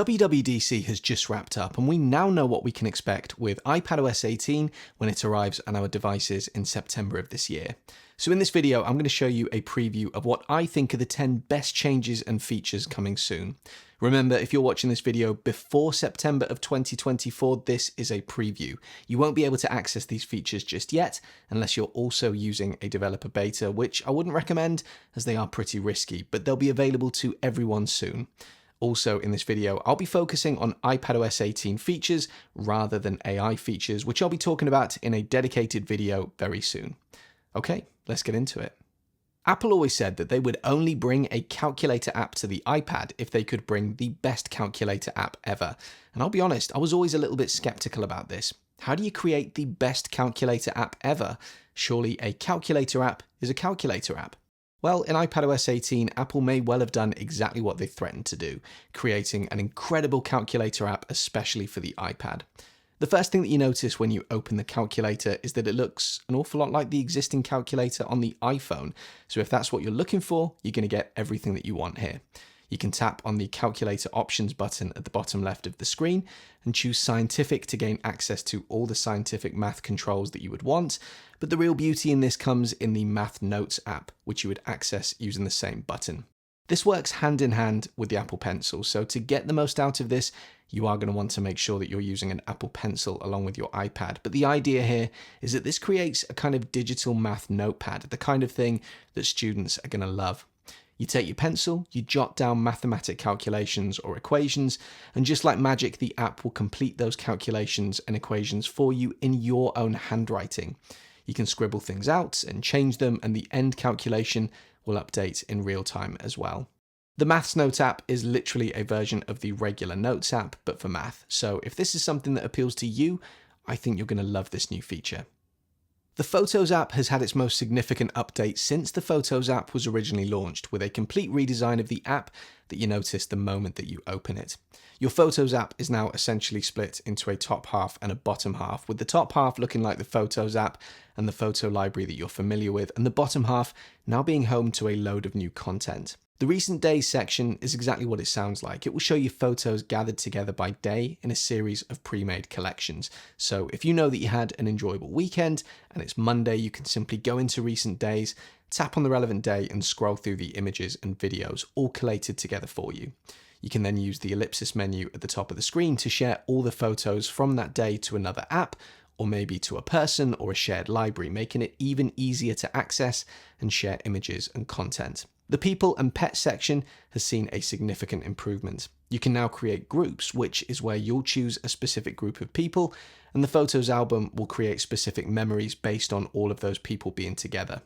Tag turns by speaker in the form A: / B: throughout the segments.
A: WWDC has just wrapped up, and we now know what we can expect with iPadOS 18 when it arrives on our devices in September of this year. So in this video, I'm going to show you a preview of what I think are the 10 best changes and features coming soon. Remember, if you're watching this video before September of 2024, this is a preview. You won't be able to access these features just yet, unless you're also using a developer beta, which I wouldn't recommend as they are pretty risky, but they'll be available to everyone soon. Also in this video, I'll be focusing on iPadOS 18 features rather than AI features, which I'll be talking about in a dedicated video very soon. Okay, let's get into it. Apple always said that they would only bring a calculator app to the iPad if they could bring the best calculator app ever. And I'll be honest, I was always a little bit skeptical about this. How do you create the best calculator app ever? Surely a calculator app is a calculator app. Well, in iPadOS 18, Apple may well have done exactly what they threatened to do, creating an incredible calculator app especially for the iPad. The first thing that you notice when you open the calculator is that it looks an awful lot like the existing calculator on the iPhone. So if that's what you're looking for, you're going to get everything that you want here. You can tap on the calculator options button at the bottom left of the screen and choose scientific to gain access to all the scientific math controls that you would want. But the real beauty in this comes in the Math Notes app, which you would access using the same button. This works hand in hand with the Apple Pencil. So to get the most out of this, you are going to want to make sure that you're using an Apple Pencil along with your iPad. But the idea here is that this creates a kind of digital math notepad, the kind of thing that students are going to love. You take your pencil, you jot down mathematic calculations or equations, and just like magic, the app will complete those calculations and equations for you in your own handwriting. You can scribble things out and change them, and the end calculation will update in real time as well. The Maths Notes app is literally a version of the regular Notes app, but for math. So if this is something that appeals to you, I think you're going to love this new feature. The Photos app has had its most significant update since the Photos app was originally launched, with a complete redesign of the app that you notice the moment that you open it. Your Photos app is now essentially split into a top half and a bottom half, with the top half looking like the Photos app and the photo library that you're familiar with, and the bottom half now being home to a load of new content. The Recent Days section is exactly what it sounds like. It will show you photos gathered together by day in a series of pre-made collections. So if you know that you had an enjoyable weekend and it's Monday, you can simply go into Recent Days, tap on the relevant day and scroll through the images and videos all collated together for you. You can then use the ellipsis menu at the top of the screen to share all the photos from that day to another app, or maybe to a person or a shared library, making it even easier to access and share images and content. The People and Pets section has seen a significant improvement. You can now create groups, which is where you'll choose a specific group of people, and the Photos album will create specific memories based on all of those people being together.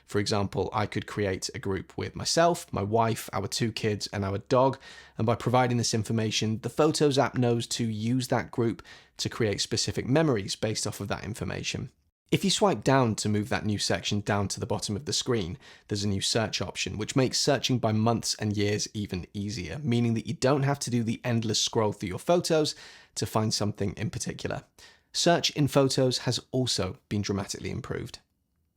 A: For example, I could create a group with myself, my wife, our 2 kids, and our dog, and by providing this information, the Photos app knows to use that group to create specific memories based off of that information. If you swipe down to move that new section down to the bottom of the screen, there's a new search option, which makes searching by months and years even easier, meaning that you don't have to do the endless scroll through your photos to find something in particular. Search in Photos has also been dramatically improved.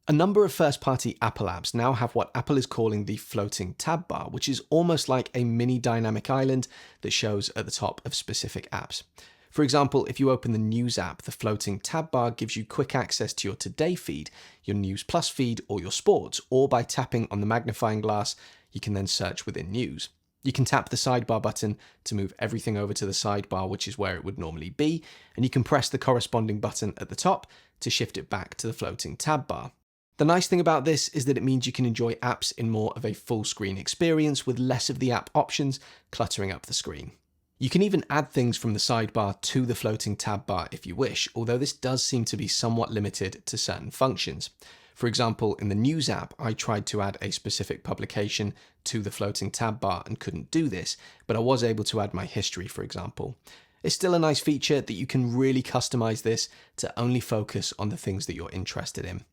A: A number of first-party Apple apps now have what Apple is calling the floating tab bar, which is almost like a mini dynamic island that shows at the top of specific apps. For example, if you open the News app, the floating tab bar gives you quick access to your Today feed, your News Plus feed, or your Sports, or by tapping on the magnifying glass, you can then search within News. You can tap the sidebar button to move everything over to the sidebar, which is where it would normally be, and you can press the corresponding button at the top to shift it back to the floating tab bar. The nice thing about this is that it means you can enjoy apps in more of a full screen experience with less of the app options cluttering up the screen. You can even add things from the sidebar to the floating tab bar if you wish, although this does seem to be somewhat limited to certain functions. For example, in the News app, I tried to add a specific publication to the floating tab bar and couldn't do this, but I was able to add my history, for example. It's still a nice feature that you can really customize this to only focus on the things that you're interested in.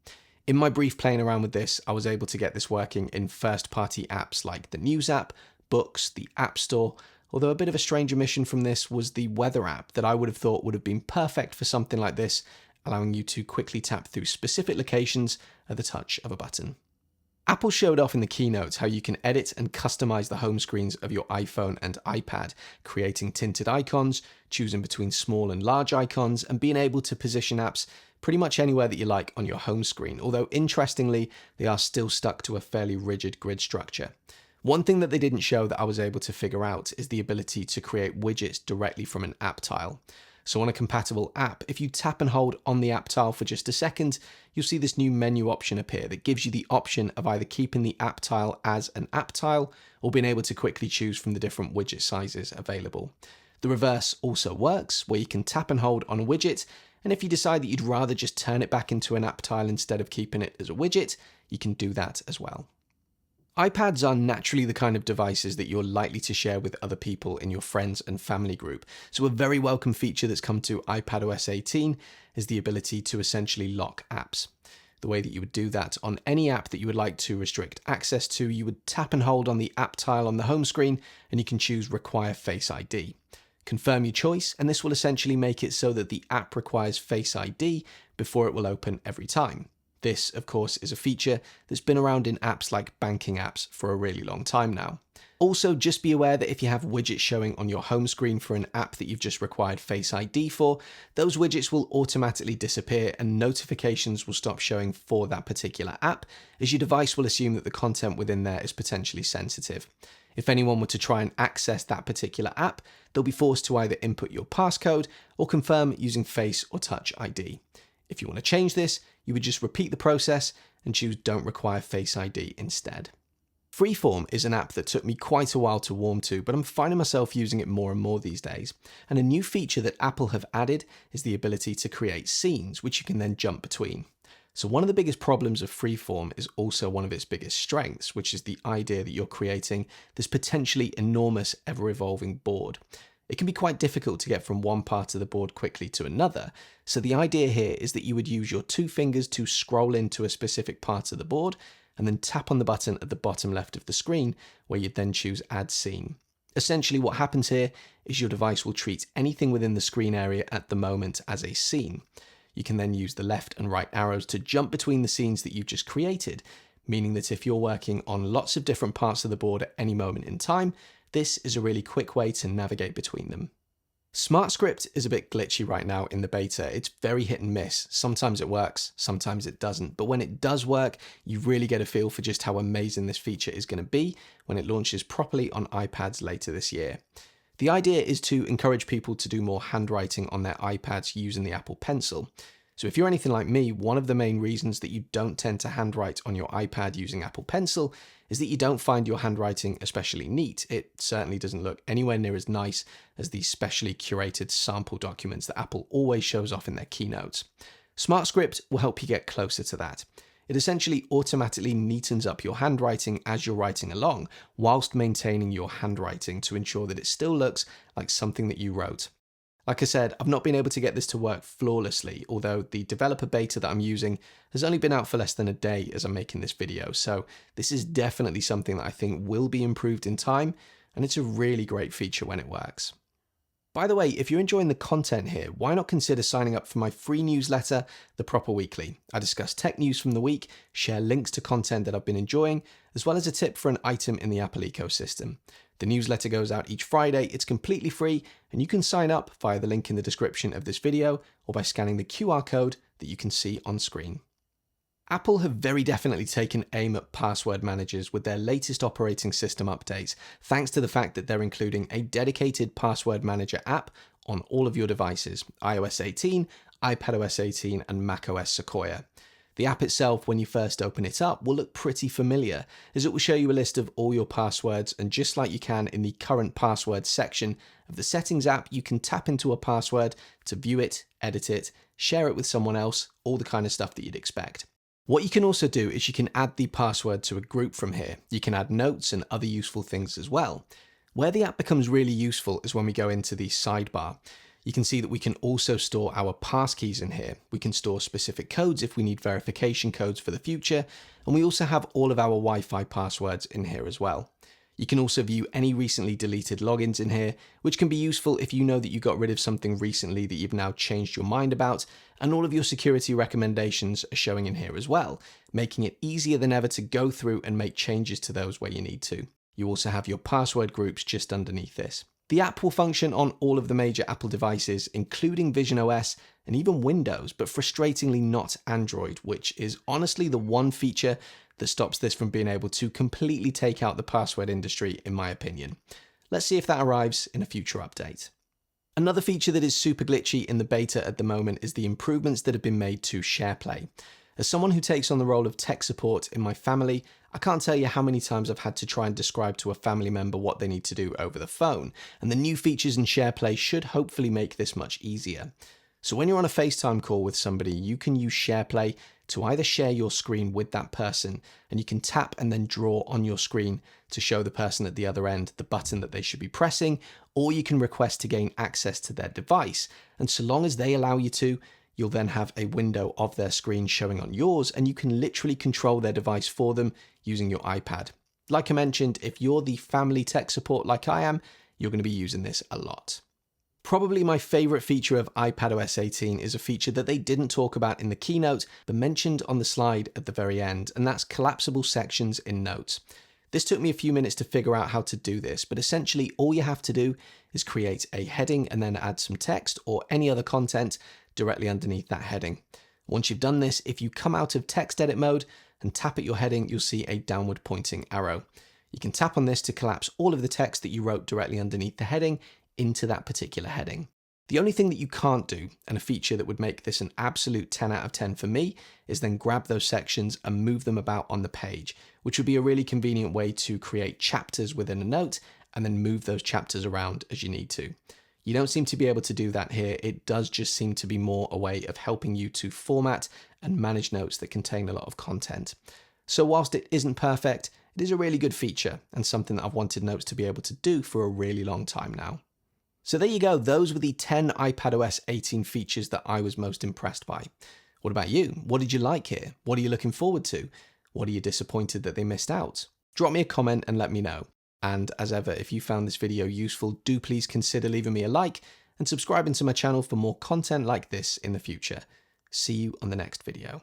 A: In my brief playing around with this, I was able to get this working in first-party apps like the News app, Books, the App Store, although a bit of a strange omission from this was the Weather app that I would have thought would have been perfect for something like this, allowing you to quickly tap through specific locations at the touch of a button. Apple showed off in the keynote how you can edit and customize the home screens of your iPhone and iPad, creating tinted icons, choosing between small and large icons, and being able to position apps pretty much anywhere that you like on your home screen, although interestingly, they are still stuck to a fairly rigid grid structure. One thing that they didn't show that I was able to figure out is the ability to create widgets directly from an app tile. So on a compatible app, if you tap and hold on the app tile for just a second, you'll see this new menu option appear that gives you the option of either keeping the app tile as an app tile or being able to quickly choose from the different widget sizes available. The reverse also works, where you can tap and hold on a widget, and if you decide that you'd rather just turn it back into an app tile instead of keeping it as a widget, you can do that as well. iPads are naturally the kind of devices that you're likely to share with other people in your friends and family group, so a very welcome feature that's come to iPadOS 18 is the ability to essentially lock apps. The way that you would do that on any app that you would like to restrict access to, you would tap and hold on the app tile on the home screen and you can choose Require Face ID. Confirm your choice, and this will essentially make it so that the app requires Face ID before it will open every time. This, of course, is a feature that's been around in apps like banking apps for a really long time now. Also, just be aware that if you have widgets showing on your home screen for an app that you've just required Face ID for, those widgets will automatically disappear and notifications will stop showing for that particular app, as your device will assume that the content within there is potentially sensitive. If anyone were to try and access that particular app, they'll be forced to either input your passcode or confirm using Face or Touch ID. If you want to change this, you would just repeat the process and choose Don't Require Face ID instead. Freeform is an app that took me quite a while to warm to, but I'm finding myself using it more and more these days. And a new feature that Apple have added is the ability to create scenes, which you can then jump between. So one of the biggest problems of Freeform is also one of its biggest strengths, which is the idea that you're creating this potentially enormous, ever-evolving board. It can be quite difficult to get from one part of the board quickly to another, so the idea here is that you would use your two fingers to scroll into a specific part of the board, and then tap on the button at the bottom left of the screen, where you'd then choose Add Scene. Essentially what happens here is your device will treat anything within the screen area at the moment as a scene. You can then use the left and right arrows to jump between the scenes that you've just created, meaning that if you're working on lots of different parts of the board at any moment in time, this is a really quick way to navigate between them. SmartScript is a bit glitchy right now in the beta. It's very hit and miss. Sometimes it works, sometimes it doesn't. But when it does work, you really get a feel for just how amazing this feature is going to be when it launches properly on iPads later this year. The idea is to encourage people to do more handwriting on their iPads using the Apple Pencil. So if you're anything like me, one of the main reasons that you don't tend to handwrite on your iPad using Apple Pencil is that you don't find your handwriting especially neat. It certainly doesn't look anywhere near as nice as these specially curated sample documents that Apple always shows off in their keynotes. SmartScript will help you get closer to that. It essentially automatically neatens up your handwriting as you're writing along, whilst maintaining your handwriting to ensure that it still looks like something that you wrote. Like I said, I've not been able to get this to work flawlessly, although the developer beta that I'm using has only been out for less than a day as I'm making this video, so this is definitely something that I think will be improved in time, and it's a really great feature when it works. By the way, if you're enjoying the content here, why not consider signing up for my free newsletter, The Proper Weekly? I discuss tech news from the week, share links to content that I've been enjoying, as well as a tip for an item in the Apple ecosystem. The newsletter goes out each Friday, it's completely free, and you can sign up via the link in the description of this video or by scanning the QR code that you can see on screen. Apple have very definitely taken aim at password managers with their latest operating system updates, thanks to the fact that they're including a dedicated password manager app on all of your devices, iOS 18, iPadOS 18, and macOS Sequoia. The app itself, when you first open it up, will look pretty familiar, as it will show you a list of all your passwords, and just like you can in the current password section of the Settings app, you can tap into a password to view it, edit it, share it with someone else, all the kind of stuff that you'd expect. What you can also do is you can add the password to a group from here. You can add notes and other useful things as well. Where the app becomes really useful is when we go into the sidebar. You can see that we can also store our passkeys in here. We can store specific codes if we need verification codes for the future, and we also have all of our Wi-Fi passwords in here as well. You can also view any recently deleted logins in here, which can be useful if you know that you got rid of something recently that you've now changed your mind about, and all of your security recommendations are showing in here as well, making it easier than ever to go through and make changes to those where you need to. You also have your password groups just underneath this. The app will function on all of the major Apple devices, including Vision OS and even Windows, but frustratingly not Android, which is honestly the one feature that stops this from being able to completely take out the password industry, in my opinion. Let's see if that arrives in a future update. Another feature that is super glitchy in the beta at the moment is the improvements that have been made to SharePlay. As someone who takes on the role of tech support in my family, I can't tell you how many times I've had to try and describe to a family member what they need to do over the phone, and the new features in SharePlay should hopefully make this much easier. So when you're on a FaceTime call with somebody, you can use SharePlay to either share your screen with that person, and you can tap and then draw on your screen to show the person at the other end the button that they should be pressing, or you can request to gain access to their device. And so long as they allow you to, you'll then have a window of their screen showing on yours, and you can literally control their device for them using your iPad. Like I mentioned, if you're the family tech support like I am, you're going to be using this a lot. Probably my favorite feature of iPadOS 18 is a feature that they didn't talk about in the keynote, but mentioned on the slide at the very end, and that's collapsible sections in Notes. This took me a few minutes to figure out how to do this, but essentially all you have to do is create a heading and then add some text or any other content directly underneath that heading. Once you've done this, if you come out of text edit mode and tap at your heading, you'll see a downward pointing arrow. You can tap on this to collapse all of the text that you wrote directly underneath the heading into that particular heading. The only thing that you can't do, and a feature that would make this an absolute 10 out of 10 for me, is then grab those sections and move them about on the page, which would be a really convenient way to create chapters within a note and then move those chapters around as you need to. You don't seem to be able to do that here. It does just seem to be more a way of helping you to format and manage notes that contain a lot of content. So whilst it isn't perfect, it is a really good feature and something that I've wanted Notes to be able to do for a really long time now. So there you go, those were the 10 iPadOS 18 features that I was most impressed by. What about you? What did you like here? What are you looking forward to? What are you disappointed that they missed out? Drop me a comment and let me know. And as ever, if you found this video useful, do please consider leaving me a like and subscribing to my channel for more content like this in the future. See you on the next video.